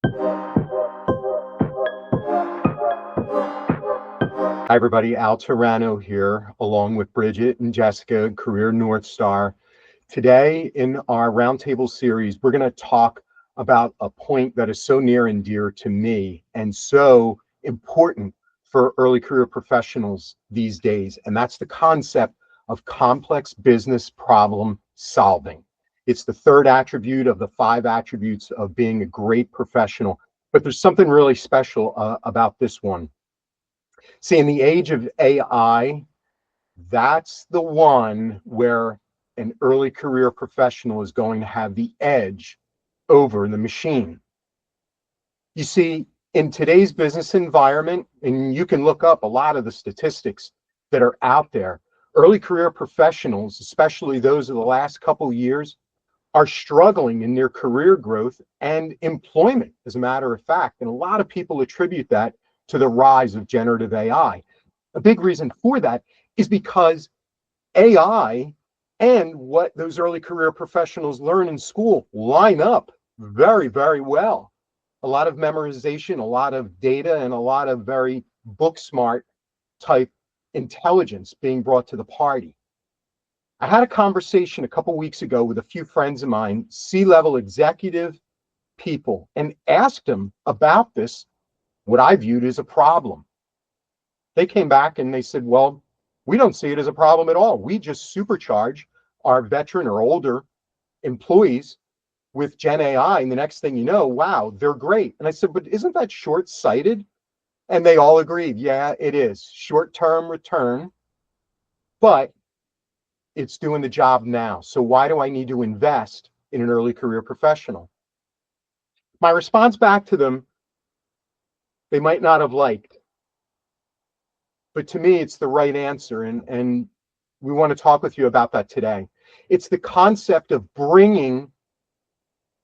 Hi, everybody. Al Turano here, along with Bridget and Jessica, Career North Star. Today, in our roundtable series, we're going to talk about a point that is so near and dear to me and so important for early career professionals these days. And that's the concept of complex business problem solving. It's the third attribute of the 5 attributes of being a great professional. But there's something really special about this one. See, in the age of AI, that's the one where an early career professional is going to have the edge over the machine. You see, in today's business environment, and you can look up a lot of the statistics that are out there, early career professionals, especially those of the last couple of years, are struggling in their career growth and employment, as a matter of fact. And a lot of people attribute that to the rise of generative AI. A big reason for that is because AI and what those early career professionals learn in school line up very, very well. A lot of memorization, a lot of data, and a lot of very book smart type intelligence being brought to the party. I had a conversation a couple weeks ago with a few friends of mine, C-level executive people, and asked them about this, what I viewed as a problem. They came back and they said, well, we don't see it as a problem at all. We just supercharge our veteran or older employees with Gen AI. And the next thing you know, wow, they're great. And I said, but isn't that short-sighted? And they all agreed, yeah, it is. Short-term return, but it's doing the job now. So why do I need to invest in an early career professional? My response back to them, they might not have liked, but to me, it's the right answer. And we want to talk with you about that today. It's the concept of bringing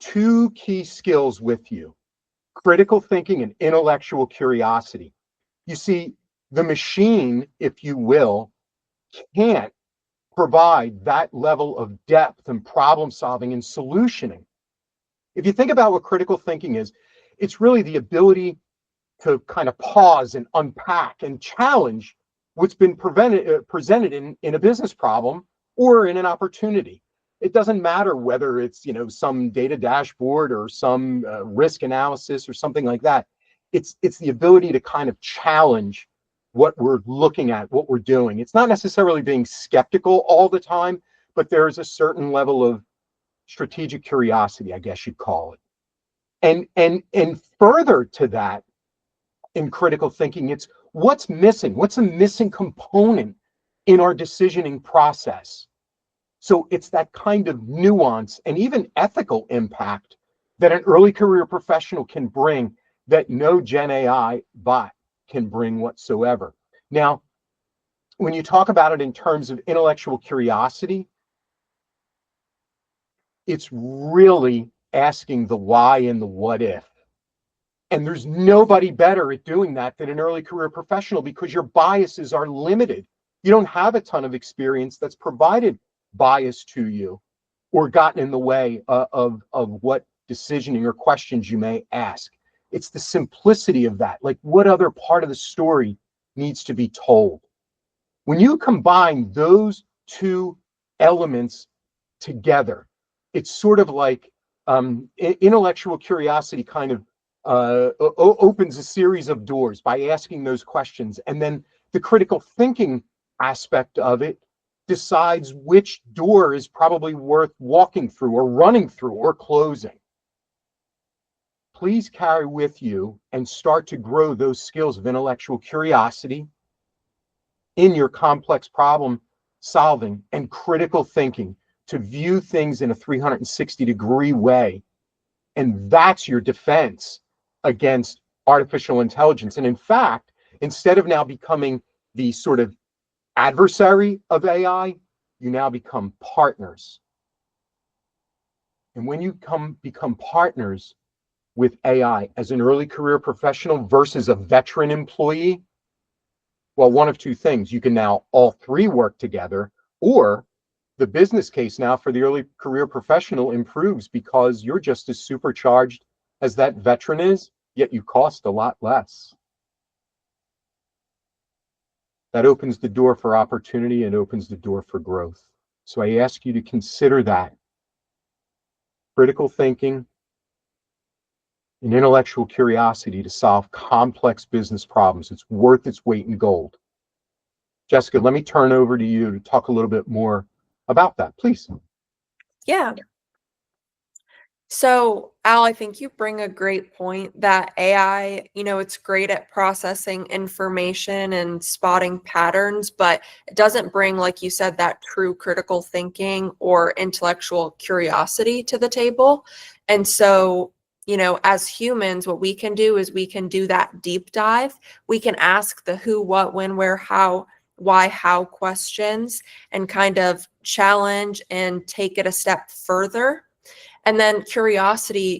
2 key skills with you: critical thinking and intellectual curiosity. You see, the machine, if you will, can't provide that level of depth and problem solving and solutioning. If you think about what critical thinking is, it's really the ability to kind of pause and unpack and challenge what's been presented in a business problem or in an opportunity. It doesn't matter whether it's some data dashboard or some risk analysis or something like that. It's the ability to kind of challenge what we're looking at, what we're doing. It's not necessarily being skeptical all the time, but there's a certain level of strategic curiosity, I guess you'd call it. And further to that, in critical thinking, it's what's missing, what's a missing component in our decisioning process. So it's that kind of nuance and even ethical impact that an early career professional can bring that no Gen AI bot can bring whatsoever. Now, when you talk about it in terms of intellectual curiosity, it's really asking the why and the what if. And there's nobody better at doing that than an early career professional, because your biases are limited. You don't have a ton of experience that's provided bias to you or gotten in the way of what decisioning or questions you may ask. It's the simplicity of that. Like, what other part of the story needs to be told? When you combine those 2 elements together, it's sort of like intellectual curiosity kind of opens a series of doors by asking those questions. And then the critical thinking aspect of it decides which door is probably worth walking through or running through or closing. Please carry with you and start to grow those skills of intellectual curiosity in your complex problem solving and critical thinking, to view things in a 360-degree way. And that's your defense against artificial intelligence. And in fact, instead of now becoming the sort of adversary of AI, you now become partners. And when you become partners with AI as an early career professional versus a veteran employee, well, one of 2 things: you can now all 3 work together, or the business case now for the early career professional improves because you're just as supercharged as that veteran is, yet you cost a lot less. That opens the door for opportunity and opens the door for growth. So I ask you to consider that. Critical thinking and intellectual curiosity to solve complex business problems. It's worth its weight in gold. Jessica, let me turn over to you to talk a little bit more about that, please. Yeah. So, Al, I think you bring a great point that AI, it's great at processing information and spotting patterns, but it doesn't bring, like you said, that true critical thinking or intellectual curiosity to the table. And so, as humans, what we can do is we can do that deep dive. We can ask the who, what, when, where, how, why, how questions and kind of challenge and take it a step further. And then curiosity,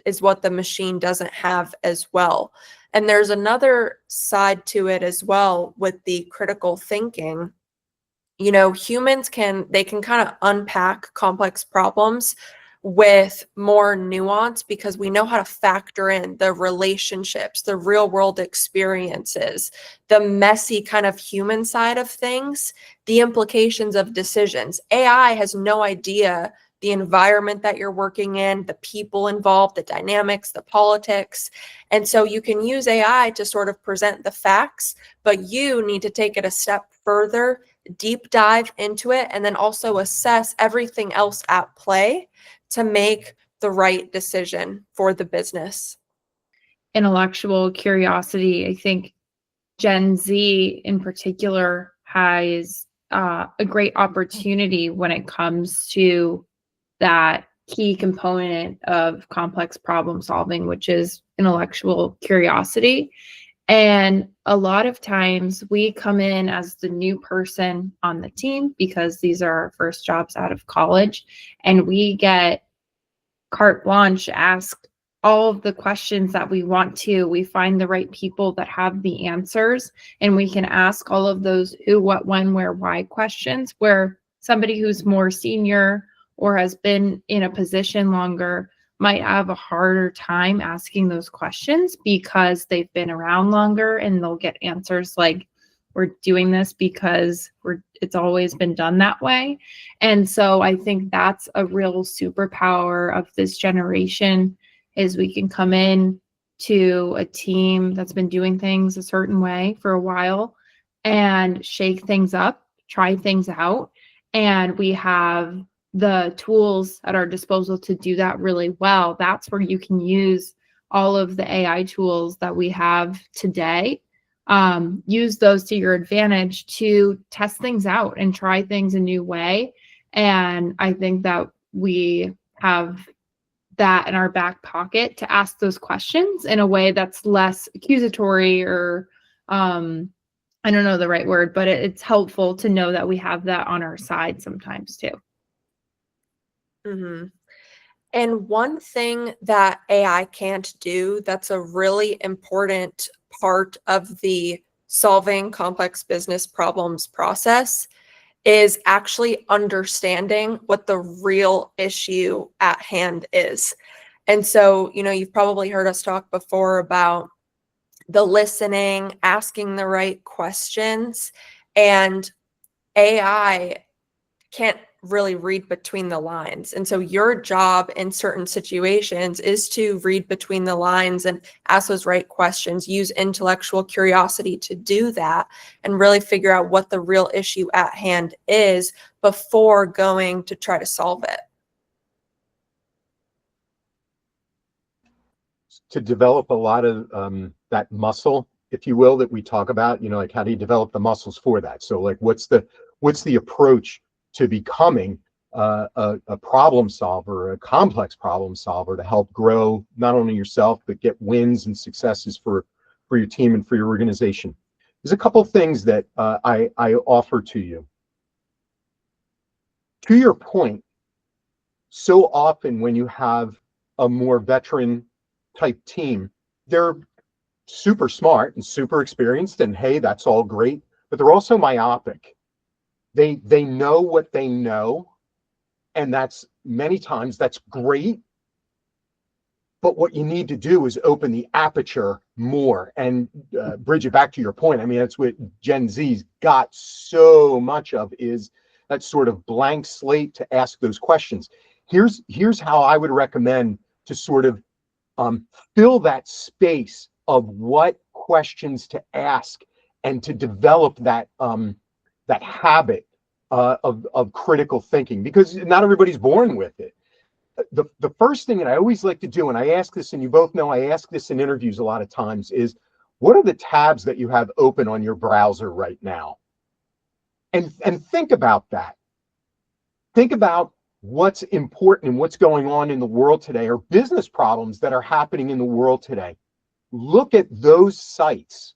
is what the machine doesn't have as well. And there's another side to it as well with the critical thinking. Humans can kind of unpack complex problems with more nuance because we know how to factor in the relationships, the real world experiences, the messy kind of human side of things, the implications of decisions. AI has no idea the environment that you're working in, the people involved, the dynamics, the politics. And so you can use AI to sort of present the facts, but you need to take it a step further, deep dive into it, and then also assess everything else at play to make the right decision for the business. Intellectual curiosity, I think Gen Z in particular has a great opportunity when it comes to that key component of complex problem solving, which is intellectual curiosity. And a lot of times we come in as the new person on the team because these are our first jobs out of college, and we get carte blanche, ask all of the questions that we want to. We find the right people that have the answers, and we can ask all of those who, what, when, where, why questions, where somebody who's more senior or has been in a position longer might have a harder time asking those questions because they've been around longer, and they'll get answers like, we're doing this because it's always been done that way. And so I think that's a real superpower of this generation, is we can come in to a team that's been doing things a certain way for a while and shake things up, try things out. And we have the tools at our disposal to do that really well. That's where you can use all of the AI tools that we have today. Use those to your advantage to test things out and try things a new way. And I think that we have that in our back pocket to ask those questions in a way that's less accusatory or I don't know the right word, but it's helpful to know that we have that on our side sometimes too. Mm-hmm. And one thing that AI can't do that's a really important part of the solving complex business problems process is actually understanding what the real issue at hand is. And so, you've probably heard us talk before about the listening, asking the right questions, and AI can't really read between the lines. And so your job in certain situations is to read between the lines and ask those right questions, use intellectual curiosity to do that, and really figure out what the real issue at hand is before going to try to solve it. To develop a lot of that muscle, if you will, that we talk about, like how do you develop the muscles for that? So like what's the approach to becoming a problem solver, a complex problem solver, to help grow not only yourself, but get wins and successes for your team and for your organization? There's a couple things that I offer to you. To your point, so often when you have a more veteran type team, they're super smart and super experienced, and hey, that's all great, but they're also myopic. They know what they know, and that's many times that's great, But what you need to do is open the aperture more. And Bridget, back to your point, I mean, that's what Gen Z's got so much of, is that sort of blank slate to ask those questions. Here's how I would recommend to sort of fill that space of what questions to ask, and to develop that that habit of critical thinking, because not everybody's born with it. The first thing that I always like to do, and I ask this, and you both know I ask this in interviews a lot of times, is what are the tabs that you have open on your browser right now? And think about that. Think about what's important and what's going on in the world today, or business problems that are happening in the world today. Look at those sites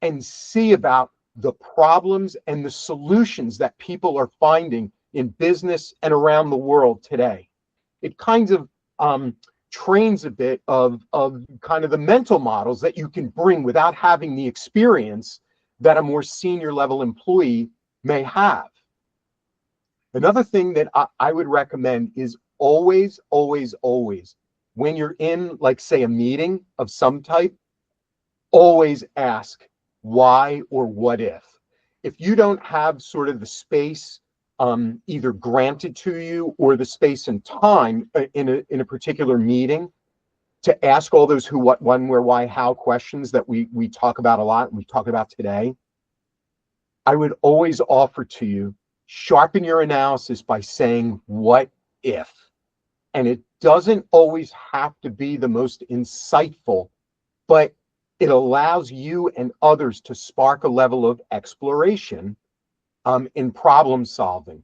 and see about the problems and the solutions that people are finding in business and around the world today. It kind of trains a bit of kind of the mental models that you can bring without having the experience that a more senior level employee may have. Another thing that I would recommend is always, always, always, when you're in, like, say, a meeting of some type, always ask why or what if. If you don't have sort of the space either granted to you or the space and time in a particular meeting to ask all those who, what, when, where, why, how questions that we talk about a lot, and we talk about today, I would always offer to you, sharpen your analysis by saying what if. And it doesn't always have to be the most insightful, but it allows you and others to spark a level of exploration in problem solving.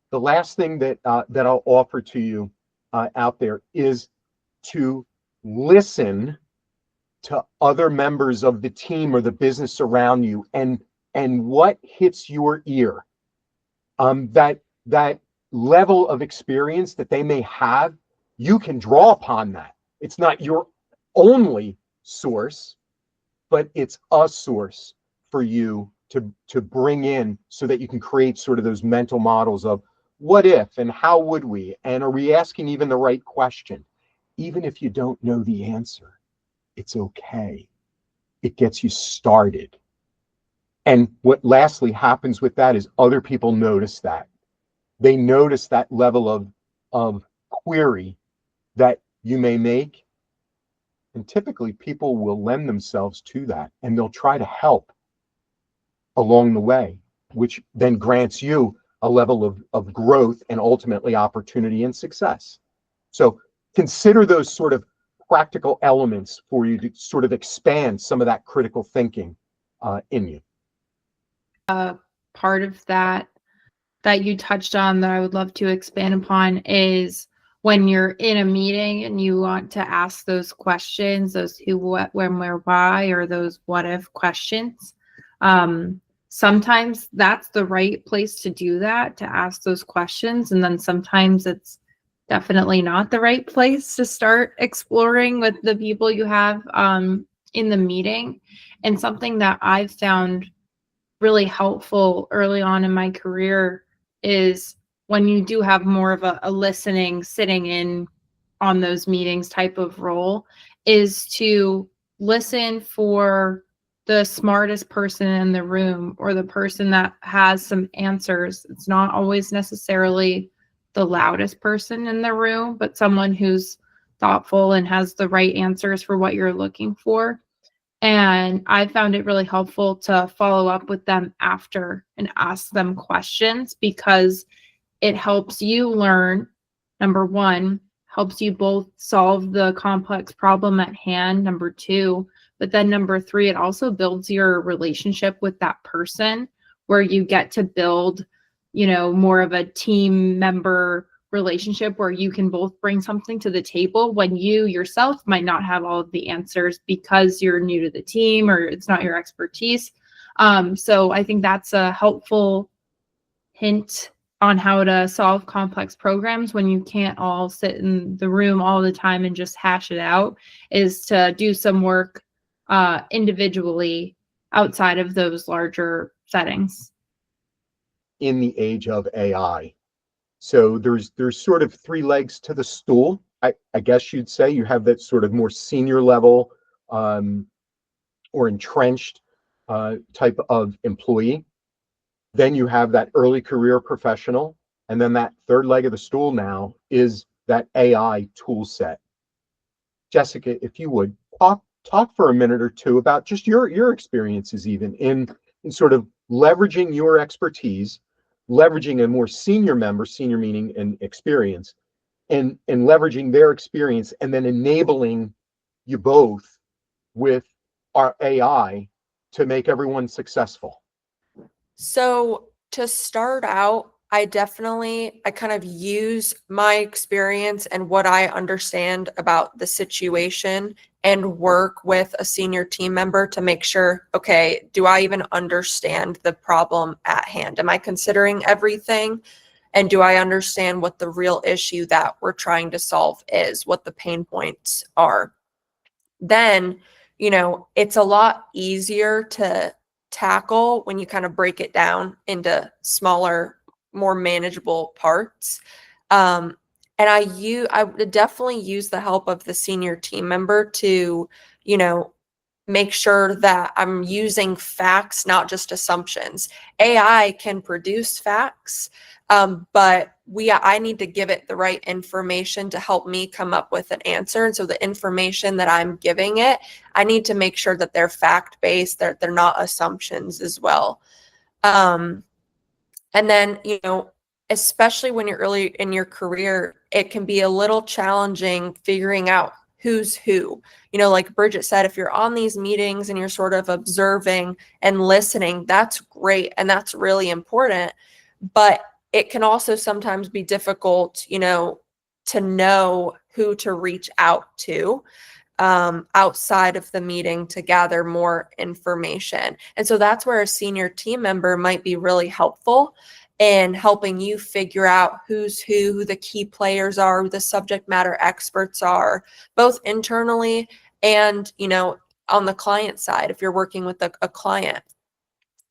The last thing that I'll offer to you out there is to listen to other members of the team or the business around you, and what hits your ear. That level of experience that they may have, you can draw upon that. It's not your only source, but it's a source for you to bring in, so that you can create sort of those mental models of what if and how would we, and are we asking even the right question? Even if you don't know the answer, it's okay. It gets you started. And what lastly happens with that is other people notice that. They notice that level of query that you may make. And typically people will lend themselves to that, and they'll try to help along the way, which then grants you a level of growth and ultimately opportunity and success. So consider those sort of practical elements for you to sort of expand some of that critical thinking in you. Part of that you touched on that I would love to expand upon is when you're in a meeting and you want to ask those questions, those who, what, when, where, why, or those what if questions. Sometimes that's the right place to do that, to ask those questions. And then sometimes it's definitely not the right place to start exploring with the people you have in the meeting. And something that I've found really helpful early on in my career is when you do have more of a listening, sitting in on those meetings type of role, is to listen for the smartest person in the room, or the person that has some answers. It's not always necessarily the loudest person in the room, but someone who's thoughtful and has the right answers for what you're looking for. And I found it really helpful to follow up with them after and ask them questions, because it helps you learn. Number one, helps you both solve the complex problem at hand. Number two, but then number three, it also builds your relationship with that person, where you get to build, more of a team member relationship, where you can both bring something to the table when you yourself might not have all of the answers because you're new to the team or it's not your expertise. So I think that's a helpful hint on how to solve complex programs when you can't all sit in the room all the time and just hash it out, is to do some work individually outside of those larger settings. In the age of AI. So there's sort of three legs to the stool I guess you'd say you have that sort of more senior level or entrenched type of employee. Then you have that early career professional. And then that third leg of the stool now is that AI tool set. Jessica, if you would talk for a minute or two about just your experiences even in sort of leveraging your expertise, leveraging a more senior member, senior meaning and experience, and leveraging their experience, and then enabling you both with our AI to make everyone successful. So to start out, I kind of use my experience and what I understand about the situation and work with a senior team member to make sure, okay, do I even understand the problem at hand? Am I considering everything? And do I understand what the real issue that we're trying to solve is, what the pain points are? Then, it's a lot easier to tackle when you kind of break it down into smaller, more manageable parts. And I would definitely use the help of the senior team member to, you know, make sure that I'm using facts, not just assumptions. AI can produce facts, but I need to give it the right information to help me come up with an answer. And so the information that I'm giving it, I need to make sure that they're fact-based, they're not assumptions as well. And then, especially when you're early in your career, it can be a little challenging figuring out who's who. Like Bridget said, if you're on these meetings and you're sort of observing and listening, that's great. And that's really important. But it can also sometimes be difficult, to know who to reach out to outside of the meeting to gather more information. And so that's where a senior team member might be really helpful in helping you figure out who's who the key players are, who the subject matter experts are, both internally and, on the client side, if you're working with a client.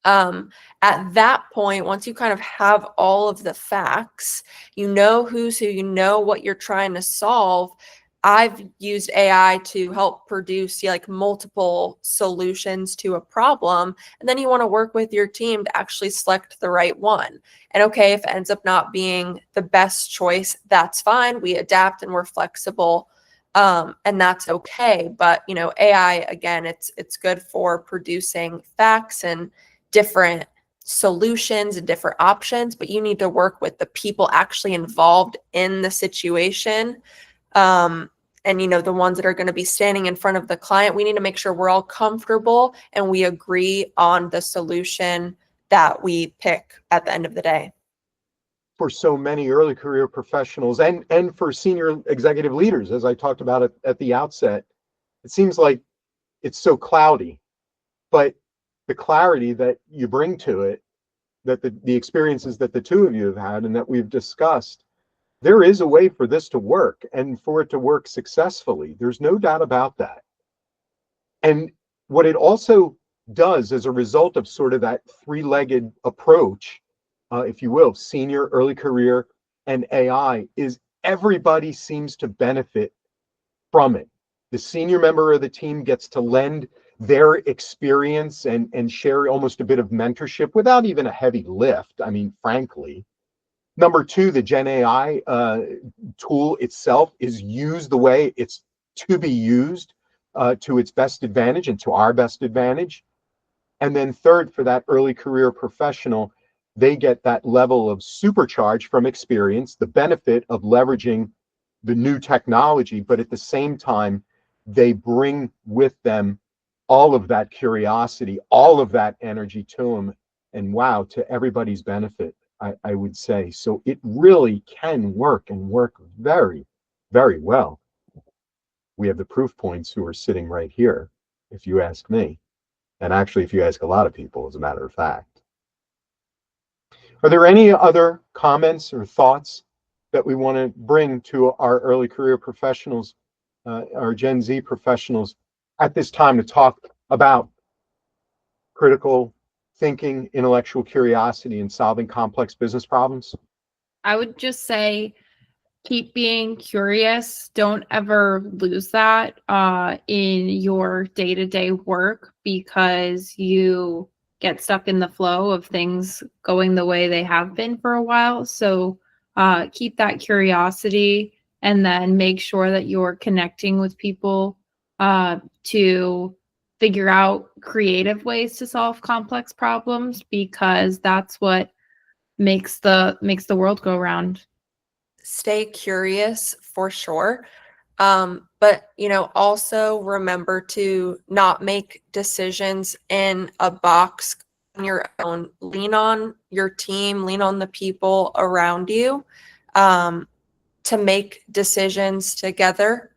At that point, once you kind of have all of the facts, who's who, what you're trying to solve. I've used AI to help produce like multiple solutions to a problem. And then you want to work with your team to actually select the right one. And okay, if it ends up not being the best choice, that's fine. We adapt and we're flexible. And that's okay. But AI, again, it's good for producing facts and different solutions and different options, but you need to work with the people actually involved in the situation. And the ones that are going to be standing in front of the client, we need to make sure we're all comfortable and we agree on the solution that we pick at the end of the day. For so many early career professionals and for senior executive leaders, as I talked about at the outset, it seems like it's so cloudy, but the clarity that you bring to it, that the experiences that the two of you have had and that we've discussed, there is a way for this to work and for it to work successfully. There's no doubt about that. And what it also does as a result of sort of that three-legged approach, if you will, senior, early career, and AI, is everybody seems to benefit from it. The senior member of the team gets to lend their experience and share almost a bit of mentorship without even a heavy lift. I mean, frankly. Number two, the Gen AI tool itself is used the way it's to be used to its best advantage and to our best advantage. And then third, for that early career professional, they get that level of supercharge from experience, the benefit of leveraging the new technology, but at the same time, they bring with them all of that curiosity, all of that energy to them, and wow, to everybody's benefit, I would say. So it really can work and work very, very well. We have the proof points who are sitting right here, if you ask me. And actually, if you ask a lot of people, as a matter of fact. Are there any other comments or thoughts that we want to bring to our early career professionals, our Gen Z professionals at this time to talk about critical thinking, intellectual curiosity, and solving complex business problems? I would just say keep being curious. Don't ever lose that in your day-to-day work, because you get stuck in the flow of things going the way they have been for a while. So keep that curiosity, and then make sure that you're connecting with people to figure out creative ways to solve complex problems, because that's what makes the world go round. Stay curious for sure. But also remember to not make decisions in a box on your own. Lean on your team, lean on the people around you to make decisions together.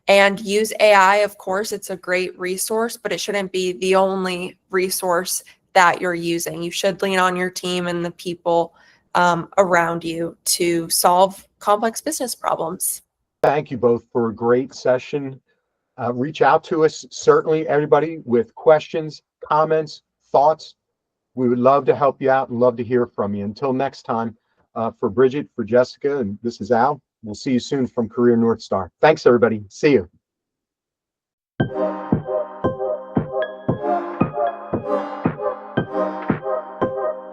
And use AI, of course, it's a great resource, but it shouldn't be the only resource that you're using. You should lean on your team and the people around you to solve complex business problems. Thank you both for a great session. Reach out to us, certainly, everybody, with questions, comments, thoughts. We would love to help you out and love to hear from you. Until next time, for Bridget, for Jessica, and this is Al. We'll see you soon from Career North Star. Thanks, everybody. See you.